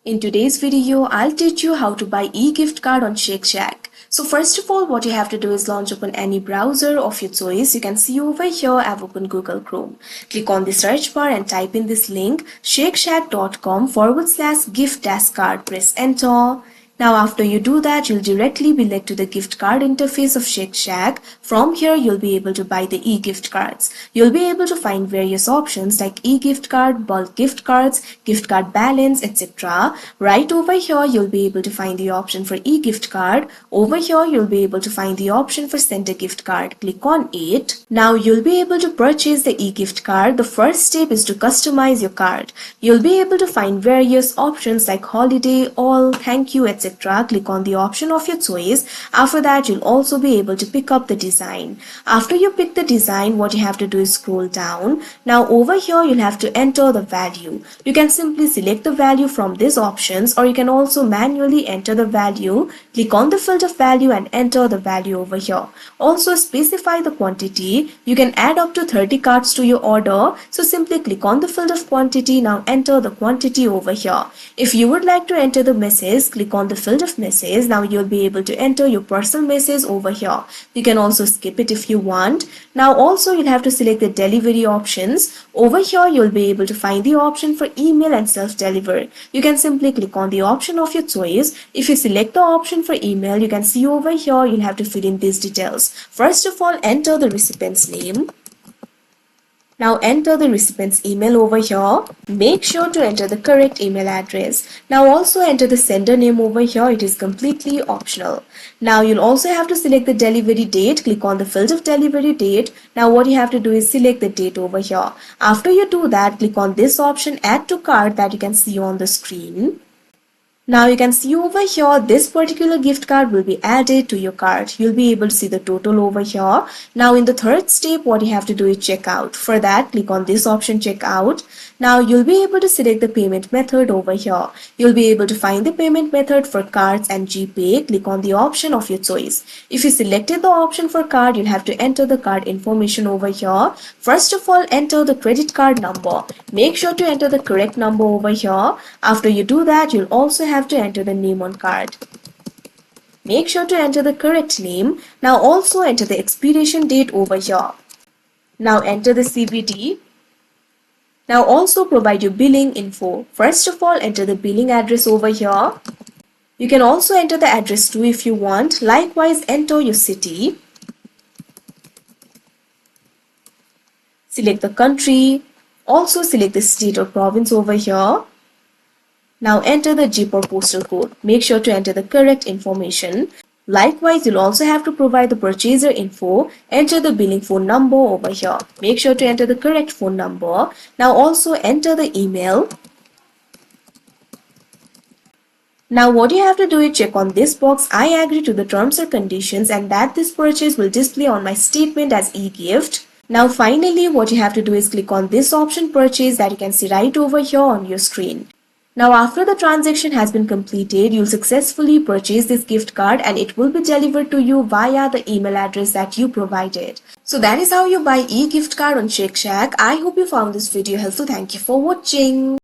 In today's video, I'll teach you how to buy e-gift card on Shake Shack. So first of all, what you have to do is launch open any browser of your choice. You can see over here, I've opened Google Chrome. Click on the search bar and type in this link, shakeshack.com/gift-card. Press enter. Now after you do that, you'll directly be led to the gift card interface of Shake Shack. From here, you'll be able to buy the e-gift cards. You'll be able to find various options like e-gift card, bulk gift cards, gift card balance, etc. Right over here, you'll be able to find the option for e-gift card. Over here, you'll be able to find the option for send a gift card. Click on it. Now you'll be able to purchase the e-gift card. The first step is to customize your card. You'll be able to find various options like holiday, all, thank you, etc. Click on the option of your choice. After that, you'll also be able to pick up the design. After you pick the design, what you have to do is scroll down. Now over here, you'll have to enter the value. You can simply select the value from these options, or you can also manually enter the value. Click on the field of value and enter the value over here. Also specify the quantity. You can add up to 30 cards to your order. So simply click on the field of quantity. Now enter the quantity over here. If you would like to enter the message, click on the field of message. Now you'll be able to enter your personal message over here. You can also skip it if you want. Now also you'll have to select the delivery options. Over here you'll be able to find the option for email and self-deliver. You can simply click on the option of your choice. If you select the option for email, you can see over here you'll have to fill in these details. First of all, enter the recipient's name. Now enter the recipient's email over here. Make sure to enter the correct email address. Now also enter the sender name over here. It is completely optional. Now you'll also have to select the delivery date. Click on the field of delivery date. Now what you have to do is select the date over here. After you do that, click on this option, add to cart, that you can see on the screen. Now you can see over here, this particular gift card will be added to your cart. You'll be able to see the total over here. Now in the third step, what you have to do is check out. For that, click on this option, check out. Now you'll be able to select the payment method over here. You'll be able to find the payment method for cards and GPay. Click on the option of your choice. If you selected the option for card, you'll have to enter the card information over here. First of all, enter the credit card number. Make sure to enter the correct number over here. After you do that, you'll also have to enter the name on card. Make sure to enter the correct name. Now also enter the expiration date over here. Now enter the CVV. Now also provide your billing info. First of all, enter the billing address over here. You can also enter the address too if you want. Likewise, enter your city. Select the country. Also select the state or province over here. Now enter the zip or postal code. Make sure to enter the correct information. Likewise, you'll also have to provide the purchaser info. Enter the billing phone number over here. Make sure to enter the correct phone number. Now also enter the email. Now what you have to do is check on this box, I agree to the terms or conditions, and that this purchase will display on my statement as e-gift. Now finally, what you have to do is click on this option, purchase, that you can see right over here on your screen. Now after the transaction has been completed, you'll successfully purchase this gift card and it will be delivered to you via the email address that you provided. So that is how you buy e-gift card on Shake Shack. I hope you found this video helpful. Thank you for watching.